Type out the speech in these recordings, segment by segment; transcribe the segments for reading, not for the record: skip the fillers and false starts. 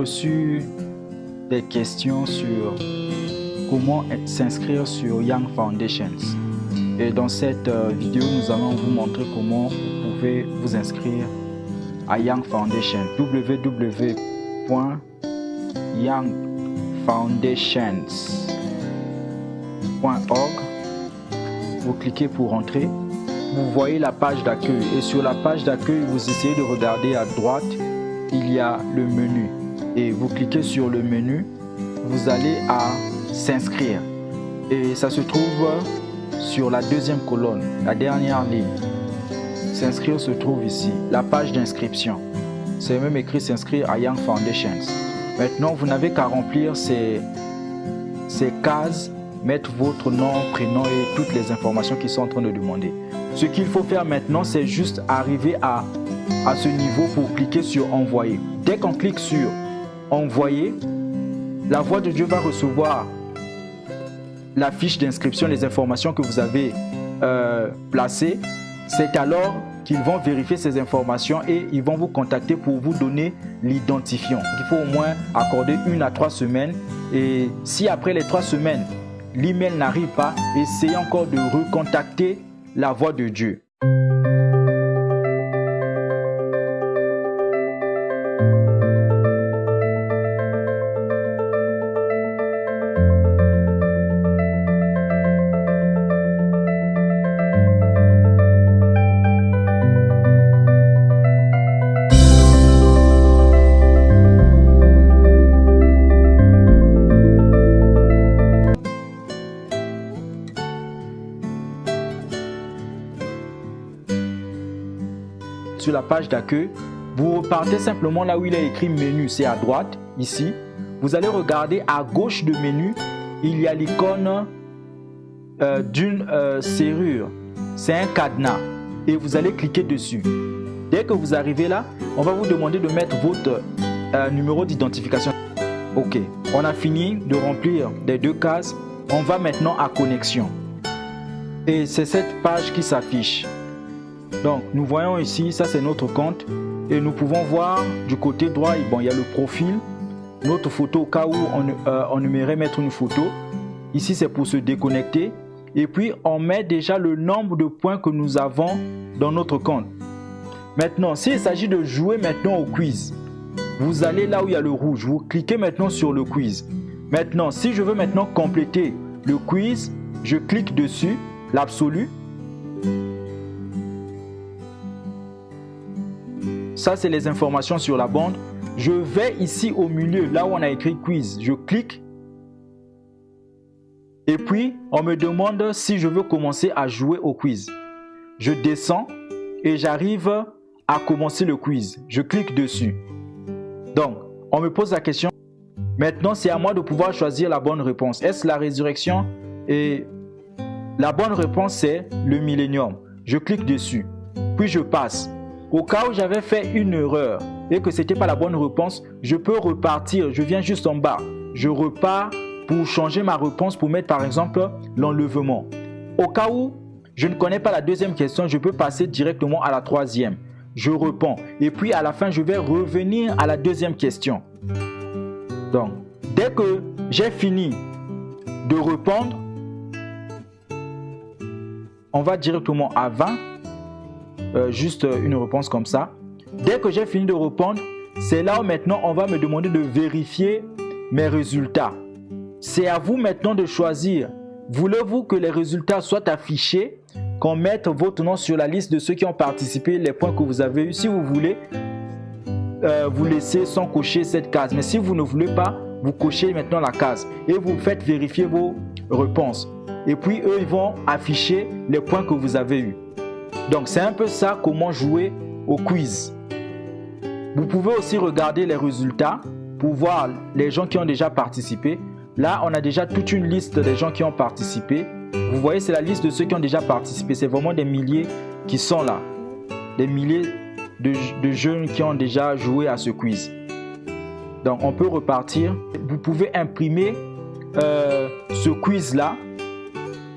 reçu des questions sur comment s'inscrire sur Young Foundations. Et dans cette vidéo, nous allons vous montrer comment vous pouvez vous inscrire à Young Foundation. www.youngfoundations.org. Vous cliquez pour entrer. Vous voyez la page d'accueil et sur la page d'accueil, vous essayez de regarder à droite, il y a le menu. Et vous cliquez sur le menu, vous allez à s'inscrire. Et ça se trouve sur la deuxième colonne, la dernière ligne. S'inscrire se trouve ici, la page d'inscription. C'est même écrit s'inscrire à Young Foundations. Maintenant, vous n'avez qu'à remplir ces cases, mettre votre nom, prénom et toutes les informations qui sont en train de demander. Ce qu'il faut faire maintenant, c'est juste arriver à ce niveau pour cliquer sur envoyer. Dès qu'on clique sur envoyer, la voix de Dieu va recevoir la fiche d'inscription, les informations que vous avez placées. C'est alors qu'ils vont vérifier ces informations et ils vont vous contacter pour vous donner l'identifiant. Il faut au moins accorder 1 à 3 semaines. Et si après les 3 semaines, l'email n'arrive pas, essayez encore de recontacter la voix de Dieu. Sur la page d'accueil, vous repartez simplement là où il est écrit menu, c'est à droite, ici. Vous allez regarder à gauche de menu, il y a l'icône d'une serrure. C'est un cadenas et vous allez cliquer dessus. Dès que vous arrivez là, on va vous demander de mettre votre numéro d'identification. Ok, on a fini de remplir les 2 cases. On va maintenant à connexion. Et c'est cette page qui s'affiche. Donc, nous voyons ici, ça c'est notre compte et nous pouvons voir du côté droit, bon, il y a le profil, notre photo au cas où on aimerait mettre une photo. Ici, c'est pour se déconnecter et puis on met déjà le nombre de points que nous avons dans notre compte. Maintenant, s'il s'agit de jouer maintenant au quiz, vous allez là où il y a le rouge, vous cliquez maintenant sur le quiz. Maintenant, si je veux maintenant compléter le quiz, je clique dessus, l'absolu. Ça, c'est les informations sur la bande. Je vais ici au milieu, là où on a écrit quiz. Je clique. Et puis, on me demande si je veux commencer à jouer au quiz. Je descends et j'arrive à commencer le quiz. Je clique dessus. Donc, on me pose la question. Maintenant, c'est à moi de pouvoir choisir la bonne réponse. Est-ce la résurrection? Et la bonne réponse, c'est le millénium. Je clique dessus. Puis, je passe. Au cas où j'avais fait une erreur et que ce n'était pas la bonne réponse, je peux repartir. Je viens juste en bas. Je repars pour changer ma réponse pour mettre par exemple l'enlèvement. Au cas où je ne connais pas la deuxième question, je peux passer directement à la troisième. Je réponds. Et puis à la fin, je vais revenir à la deuxième question. Donc, dès que j'ai fini de répondre, on va directement à 20. Juste une réponse comme ça. Dès que j'ai fini de répondre, c'est là où maintenant on va me demander de vérifier mes résultats. C'est à vous maintenant de choisir. Voulez-vous que les résultats soient affichés, qu'on mette votre nom sur la liste de ceux qui ont participé, les points que vous avez eu? Si vous voulez, vous laissez sans cocher cette case. Mais si vous ne voulez pas, vous cochez maintenant la case et vous faites vérifier vos réponses. Et puis eux, ils vont afficher les points que vous avez eus. Donc, c'est un peu ça, comment jouer au quiz. Vous pouvez aussi regarder les résultats pour voir les gens qui ont déjà participé. Là, on a déjà toute une liste des gens qui ont participé. Vous voyez, c'est la liste de ceux qui ont déjà participé. C'est vraiment des milliers qui sont là. Des milliers de jeunes qui ont déjà joué à ce quiz. Donc, on peut repartir. Vous pouvez imprimer ce quiz-là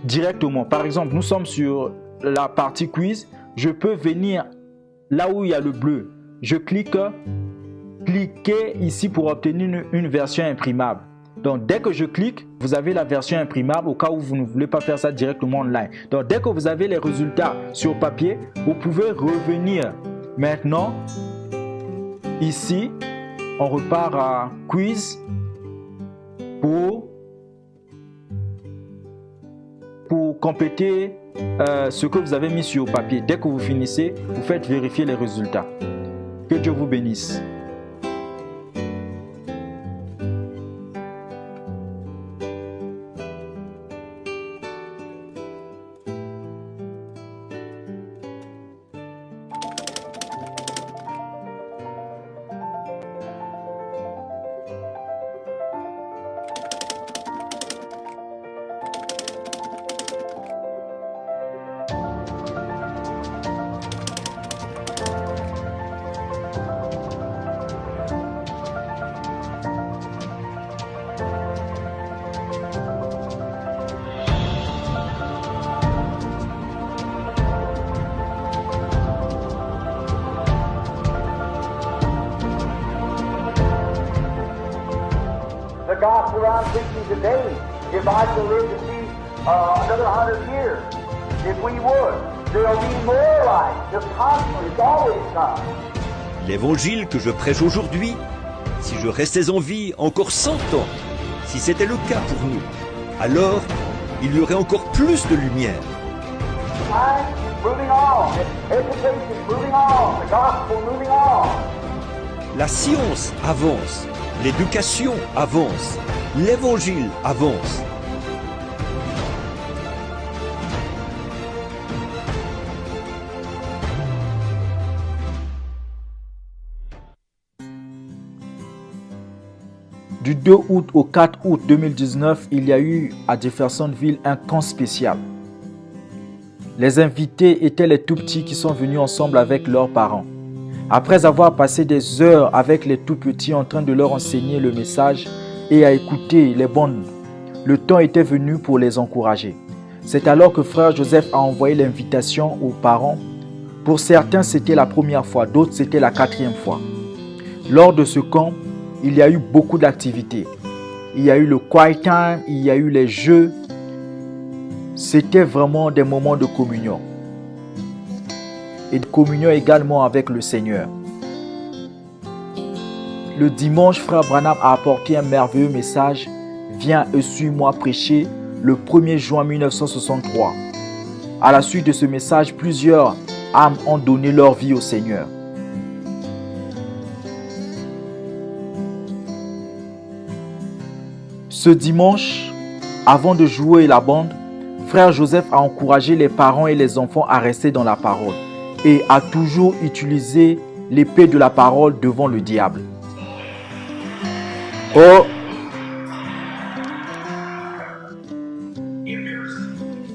directement. Par exemple, nous sommes sur la partie quiz, je peux venir là où il y a le bleu. Je clique cliquez ici pour obtenir une version imprimable. Donc, dès que je clique, vous avez la version imprimable au cas où vous ne voulez pas faire ça directement online. Donc, dès que vous avez les résultats sur papier, vous pouvez revenir. Maintenant, ici, on repart à quiz pour compléter ce que vous avez mis sur papier. Dès que vous finissez, vous faites vérifier les résultats. Que Dieu vous bénisse. The gospel I'm preaching today, if I could live to see another 100 years, if we would, there'll be more light. The constant is always come. L'évangile que je prêche aujourd'hui, si je restais en vie encore 100 ans, si c'était le cas pour nous, alors il y aurait encore plus de lumière. Time is moving on. Education is moving on. The gospel moving on. La science avance, l'éducation avance, l'évangile avance. Du 2 août au 4 août 2019, il y a eu à Jeffersonville un camp spécial. Les invités étaient les tout-petits qui sont venus ensemble avec leurs parents. Après avoir passé des heures avec les tout-petits en train de leur enseigner le message et à écouter les bandes, le temps était venu pour les encourager. C'est alors que frère Joseph a envoyé l'invitation aux parents. Pour certains, c'était la première fois, d'autres, c'était la 4e fois. Lors de ce camp, il y a eu beaucoup d'activités. Il y a eu le quiet time, il y a eu les jeux. C'était vraiment des moments de communion. Et de communion également avec le Seigneur. Le dimanche, frère Branham a apporté un merveilleux message. Viens et suis-moi prêcher le 1er juin 1963. À la suite de ce message, plusieurs âmes ont donné leur vie au Seigneur. Ce dimanche, avant de jouer la bande, frère Joseph a encouragé les parents et les enfants à rester dans la parole et a toujours utilisé l'épée de la parole devant le diable. Oh!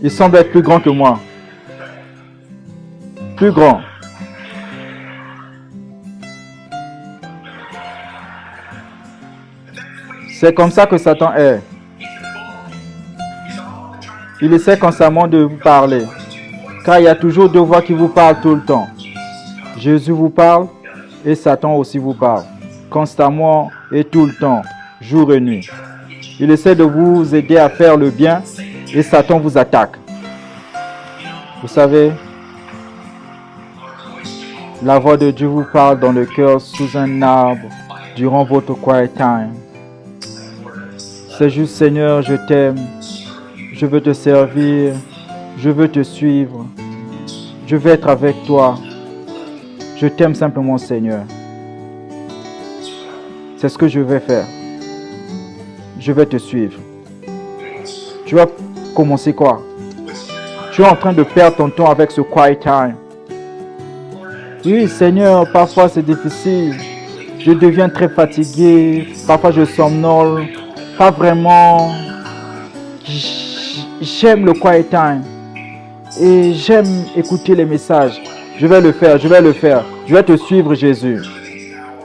Il semble être plus grand que moi. Plus grand. C'est comme ça que Satan est. Il essaie constamment de vous parler. Car il y a toujours deux voix qui vous parlent tout le temps. Jésus vous parle et Satan aussi vous parle. Constamment et tout le temps, jour et nuit. Il essaie de vous aider à faire le bien et Satan vous attaque. Vous savez, la voix de Dieu vous parle dans le cœur sous un arbre durant votre quiet time. C'est juste, Seigneur, je t'aime, je veux te servir, je veux te suivre, je veux être avec toi. Je t'aime simplement, Seigneur. C'est ce que je vais faire. Je vais te suivre. Tu vas commencer quoi? Tu es en train de perdre ton temps avec ce quiet time. Oui, Seigneur, parfois c'est difficile. Je deviens très fatigué. Parfois je somnole. Pas vraiment. J'aime le quiet time. Et j'aime écouter les messages. Je vais le faire, je vais le faire. Je vais te suivre, Jésus.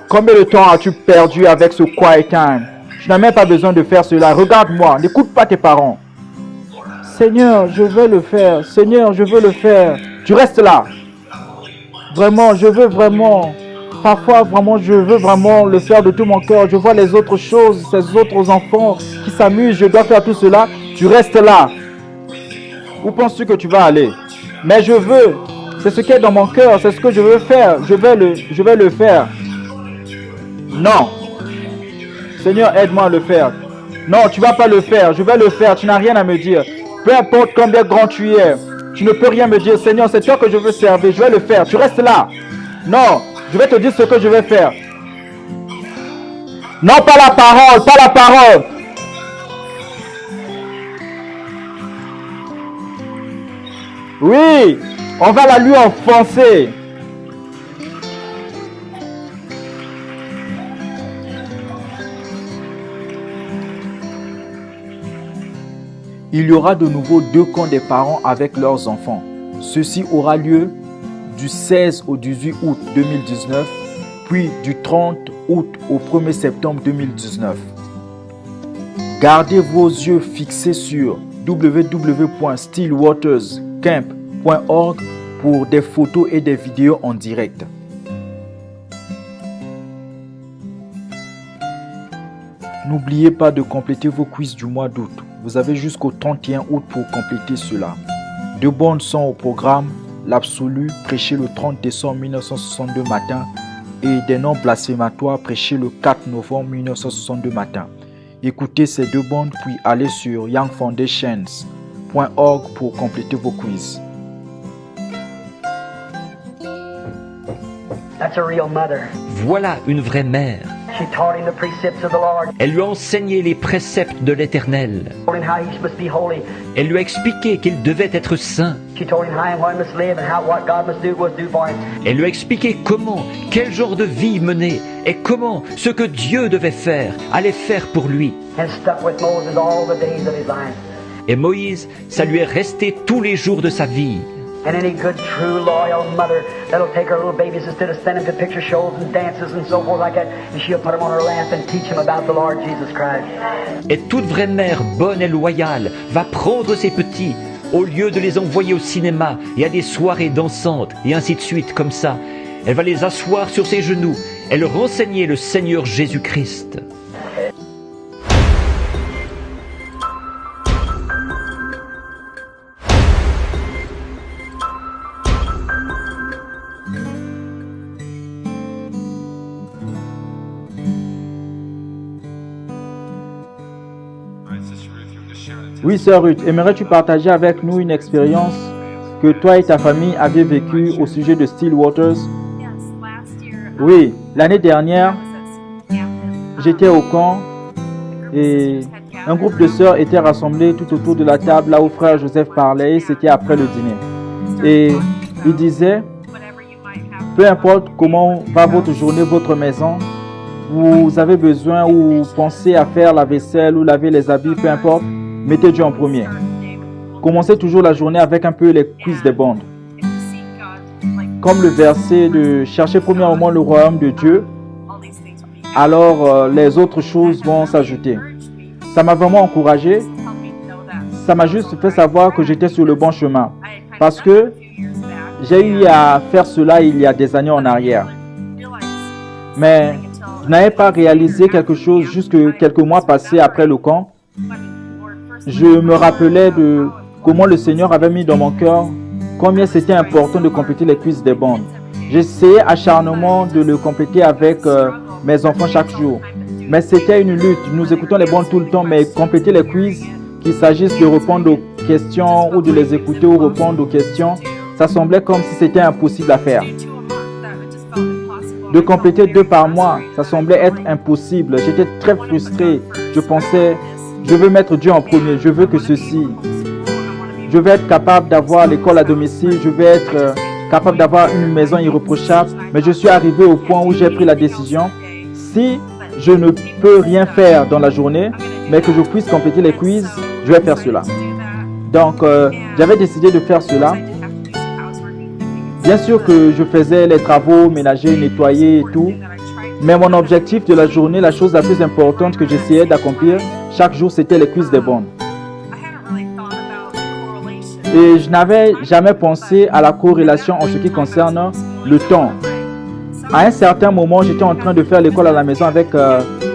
Combien de temps as-tu perdu avec ce quiet time? Tu n'as même pas besoin de faire cela. Regarde-moi, n'écoute pas tes parents. Seigneur, je veux le faire. Seigneur, je veux le faire. Tu restes là. Vraiment, je veux vraiment Parfois, vraiment, je veux vraiment le faire de tout mon cœur. Je vois les autres choses, ces autres enfants qui s'amusent. Je dois faire tout cela. Tu restes là. Où penses-tu que tu vas aller? Mais je veux. C'est ce qui est dans mon cœur. C'est ce que je veux faire. Je vais le faire. Non. Seigneur, aide-moi à le faire. Non, tu ne vas pas le faire. Je vais le faire. Tu n'as rien à me dire. Peu importe combien grand tu es. Tu ne peux rien me dire. Seigneur, c'est toi que je veux servir. Je vais le faire. Tu restes là. Non. Je vais te dire ce que je vais faire. Non, pas la parole. Pas la parole. Oui. On va la lui enfoncer. Il y aura de nouveau 2 camps des parents avec leurs enfants. Ceci aura lieu du 16 au 18 août 2019, puis du 30 août au 1er septembre 2019. Gardez vos yeux fixés sur www.stillwaterscamp.org pour des photos et des vidéos en direct. N'oubliez pas de compléter vos quiz du mois d'août. Vous avez jusqu'au 31 août pour compléter cela. 2 bonnes sont au programme. L'absolu, prêché le 30 décembre 1962 matin, et des noms blasphématoires, prêchés le 4 novembre 1962 matin. Écoutez ces 2 bandes, puis allez sur youngfoundations.org pour compléter vos quiz. That's a real mother. Voilà une vraie mère. She taught him the precepts of the Lord. Elle lui a enseigné les préceptes de l'Éternel. Told him how he must be holy. Elle lui a expliqué qu'il devait être saint. She told him how and what he must live and what God must do for him. Elle lui a expliqué comment, quel genre de vie mener et comment ce que Dieu devait faire, allait faire pour lui. And stuck with Moses all the days of his life. Et Moïse, ça lui est resté tous les jours de sa vie. And any good, true, loyal mother that'll take her little babies instead of sending them to picture shows and dances and so forth like that, and she'll put them on her lap and teach them about the Lord Jesus Christ. Et toute vraie mère bonne et loyale va prendre ses petits, au lieu de les envoyer au cinéma et à des soirées dansantes et ainsi de suite comme ça. Elle va les asseoir sur ses genoux et leur enseigner le Seigneur Jésus-Christ. Oui, sœur Ruth, aimerais-tu partager avec nous une expérience que toi et ta famille avez vécue au sujet de Stillwaters? Oui, l'année dernière, j'étais au camp et un groupe de sœurs était rassemblé tout autour de la table là où frère Joseph parlait, et c'était après le dîner. Et il disait, peu importe comment va votre journée, votre maison, vous avez besoin ou pensez à faire la vaisselle ou laver les habits, peu importe, mettez Dieu en premier. Commencez toujours la journée avec un peu les quiz des bandes. Comme le verset de chercher premièrement le royaume de Dieu, alors les autres choses vont s'ajouter. Ça m'a vraiment encouragé. Ça m'a juste fait savoir que j'étais sur le bon chemin. Parce que j'ai eu à faire cela il y a des années en arrière. Mais je n'avais pas réalisé quelque chose jusque quelques mois passés après le camp. Je me rappelais de comment le Seigneur avait mis dans mon cœur combien c'était important de compléter les quiz des bandes. J'essayais acharnement de le compléter avec mes enfants chaque jour. Mais c'était une lutte. Nous écoutons les bandes tout le temps, mais compléter les quiz, qu'il s'agisse de répondre aux questions ou de les écouter ou répondre aux questions, ça semblait comme si c'était impossible à faire. De compléter 2 par mois, ça semblait être impossible. J'étais très frustré. Je pensais, je veux mettre Dieu en premier. Je veux que ceci. Je vais être capable d'avoir l'école à domicile. Je vais être capable d'avoir une maison irréprochable. Mais je suis arrivé au point où j'ai pris la décision. Si je ne peux rien faire dans la journée, mais que je puisse compléter les quiz, je vais faire cela. Donc, j'avais décidé de faire cela. Bien sûr que je faisais les travaux, ménager, nettoyer et tout. Mais mon objectif de la journée, la chose la plus importante que j'essayais d'accomplir chaque jour, c'était les quiz des bandes. Et je n'avais jamais pensé à la corrélation en ce qui concerne le temps. À un certain moment, j'étais en train de faire l'école à la maison avec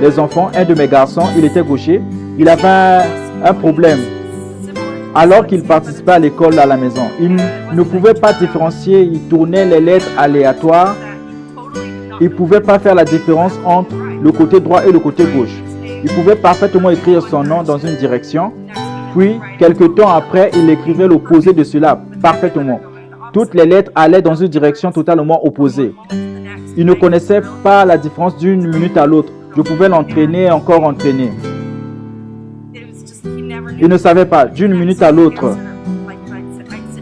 les enfants. Un de mes garçons, il était gaucher. Il avait un problème. Alors qu'il participait à l'école à la maison, il ne pouvait pas différencier. Il tournait les lettres aléatoires. Il ne pouvait pas faire la différence entre le côté droit et le côté gauche. Il pouvait parfaitement écrire son nom dans une direction. Puis, quelque temps après, il écrivait l'opposé de cela parfaitement. Toutes les lettres allaient dans une direction totalement opposée. Il ne connaissait pas la différence d'une minute à l'autre. Je pouvais l'entraîner, encore entraîner. Il ne savait pas d'une minute à l'autre.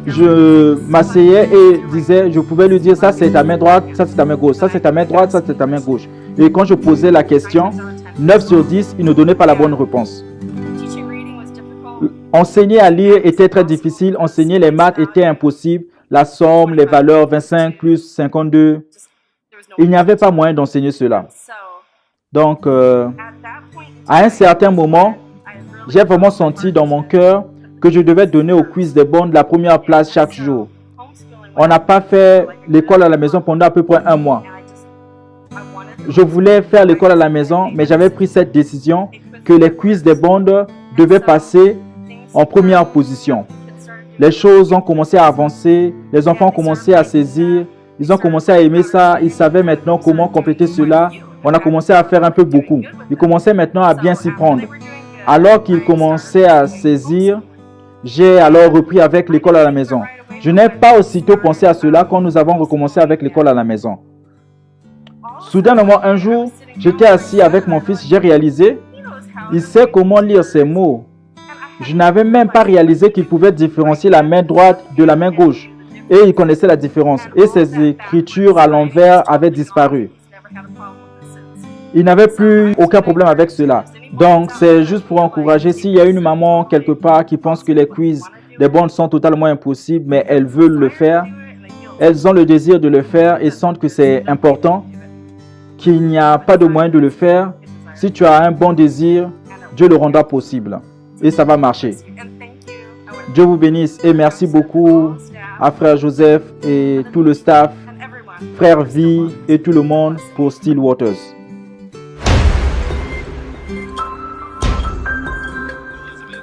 Je m'asseyais et disais, je pouvais lui dire, ça c'est ta main droite, ça c'est ta main gauche, ça c'est ta main droite, ça c'est ta main gauche. Et quand je posais la question, 9 sur 10, il ne donnait pas la bonne réponse. Enseigner à lire était très difficile, enseigner les maths était impossible. La somme, les valeurs 25 plus 52, il n'y avait pas moyen d'enseigner cela. Donc, à un certain moment, j'ai vraiment senti dans mon cœur que je devais donner au quiz des bonnes la première place chaque jour. On n'a pas fait l'école à la maison pendant à peu près un mois. Je voulais faire l'école à la maison, mais j'avais pris cette décision que les quiz des bonnes devaient passer en première position. Les choses ont commencé à avancer, les enfants ont commencé à saisir, ils ont commencé à aimer ça, ils savaient maintenant comment compléter cela. On a commencé à faire un peu beaucoup. Ils commençaient maintenant à bien s'y prendre. Alors qu'ils commençaient à saisir, j'ai alors repris avec l'école à la maison. Je n'ai pas aussitôt pensé à cela quand nous avons recommencé avec l'école à la maison. Soudainement, un jour, j'étais assis avec mon fils, j'ai réalisé, il sait comment lire ses mots. Je n'avais même pas réalisé qu'il pouvait différencier la main droite de la main gauche. Et il connaissait la différence. Et ses écritures à l'envers avaient disparu. Il n'avait plus aucun problème avec cela. Donc, c'est juste pour encourager. S'il y a une maman quelque part qui pense que les quiz des bonnes sont totalement impossibles, mais elles veulent le faire, elles ont le désir de le faire et sentent que c'est important, qu'il n'y a pas de moyen de le faire. Si tu as un bon désir, Dieu le rendra possible. Et ça va marcher. Dieu vous bénisse et merci beaucoup à Frère Joseph et tout le staff, Frère V et tout le monde pour Still Waters.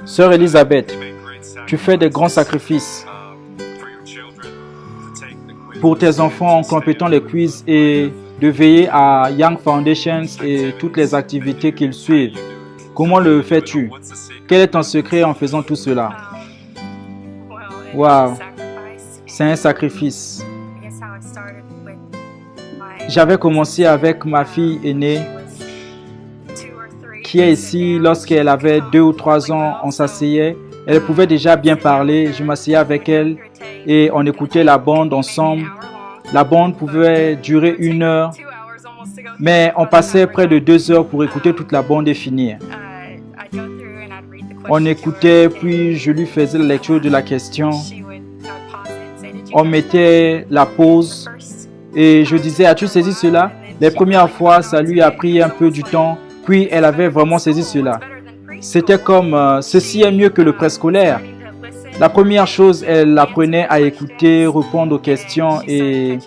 Sœur Elisabeth, tu fais des grands sacrifices pour tes enfants en complétant les quiz et de veiller à Young Foundations et toutes les activités qu'ils suivent. Comment le fais-tu? Quel est ton secret en faisant tout cela? Wow, c'est un sacrifice. J'avais commencé avec ma fille aînée qui est ici. Lorsqu'elle avait 2 ou 3 ans, on s'asseyait. Elle pouvait déjà bien parler. Je m'asseyais avec elle et on écoutait la bande ensemble. La bande pouvait durer 1 heure, mais on passait près de 2 heures pour écouter toute la bande et finir. On écoutait, puis je lui faisais la lecture de la question. On mettait la pause et je disais, as-tu saisi cela? Les premières fois, ça lui a pris un peu du temps, puis elle avait vraiment saisi cela. C'était comme, ceci est mieux que le préscolaire. La première chose, elle apprenait à écouter, répondre aux questions et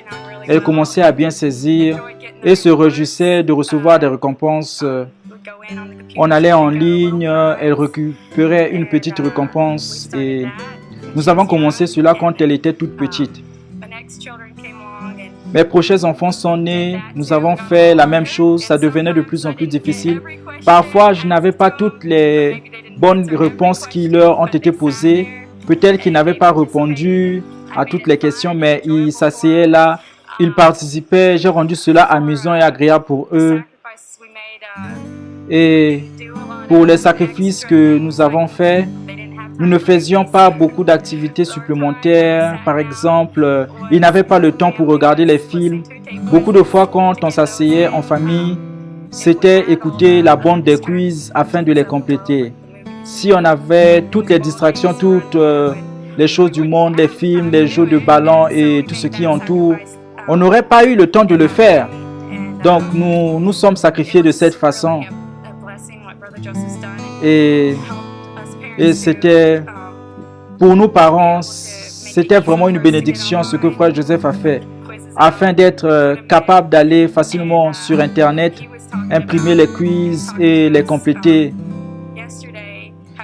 elle commençait à bien saisir et se réjouissait de recevoir des récompenses. On allait en ligne, elle récupérait une petite récompense et nous avons commencé cela quand elle était toute petite. Mes prochains enfants sont nés, nous avons fait la même chose, ça devenait de plus en plus difficile. Parfois, je n'avais pas toutes les bonnes réponses qui leur ont été posées. Peut-être qu'ils n'avaient pas répondu à toutes les questions, mais ils s'asseyaient là, ils participaient. J'ai rendu cela amusant et agréable pour eux. Et pour les sacrifices que nous avons faits, nous ne faisions pas beaucoup d'activités supplémentaires. Par exemple, ils n'avaient pas le temps pour regarder les films. Beaucoup de fois, quand on s'asseyait en famille, c'était écouter la bande des quiz afin de les compléter. Si on avait toutes les distractions, toutes les choses du monde, les films, les jeux de ballon et tout ce qui entoure, on n'aurait pas eu le temps de le faire. Donc, nous sommes sacrifiés de cette façon. Et c'était, pour nous parents, c'était vraiment une bénédiction ce que Frère Joseph a fait. afin d'être capable d'aller facilement sur Internet, imprimer les quiz et les compléter.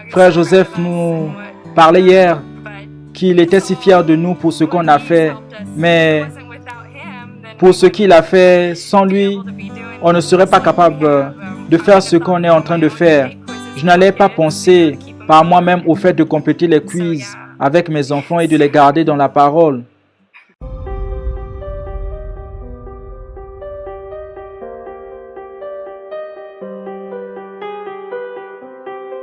Frère Joseph nous parlait hier qu'il était si fier de nous pour ce qu'on a fait, mais pour ce qu'il a fait, sans lui, on ne serait pas capable de faire ce qu'on est en train de faire. Je n'allais pas penser par moi-même au fait de compléter les quiz avec mes enfants et de les garder dans la parole.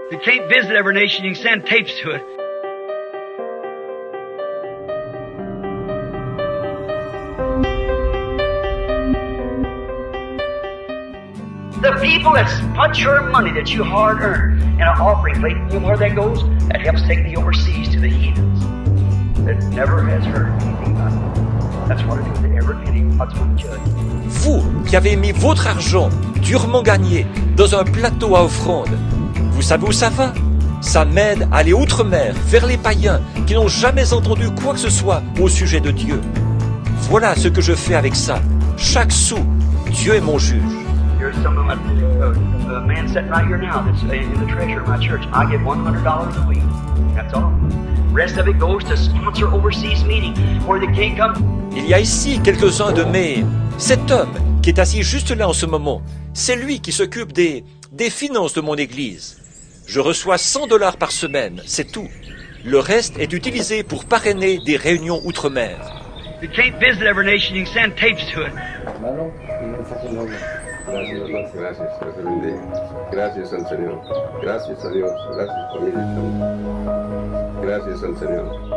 If you can't visit every nation, you can send tapes to it. The people that put your money that you hard earned in an offering plate, you know where that goes? That helps take the overseas to the heathens. That never has heard anything about it. That's what it is to every penny. That's what the judge. Vous qui avez mis votre argent, durement gagné, dans un plateau à offrande, vous savez où ça va? Ça m'aide à aller outre-mer, vers les païens qui n'ont jamais entendu quoi que ce soit au sujet de Dieu. Voilà ce que je fais avec ça. Chaque sou, Dieu est mon juge. Here's some of my, a man sitting right here now that's in the treasury of my church. I get $100 a week. That's all. Rest of it goes to sponsor overseas meeting where they can't come. Il y a ici quelques-uns de mes... Cet homme qui est assis juste là en ce moment, c'est lui qui s'occupe des finances de mon église. Je reçois $100 par semaine, c'est tout. Le reste est utilisé pour parrainer des réunions outre-mer. If you can't visit every nation, you can send tapes to it. Gracias, Dios te bendiga. Gracias al Señor. Gracias a Dios. Gracias por mi Gracias al Señor.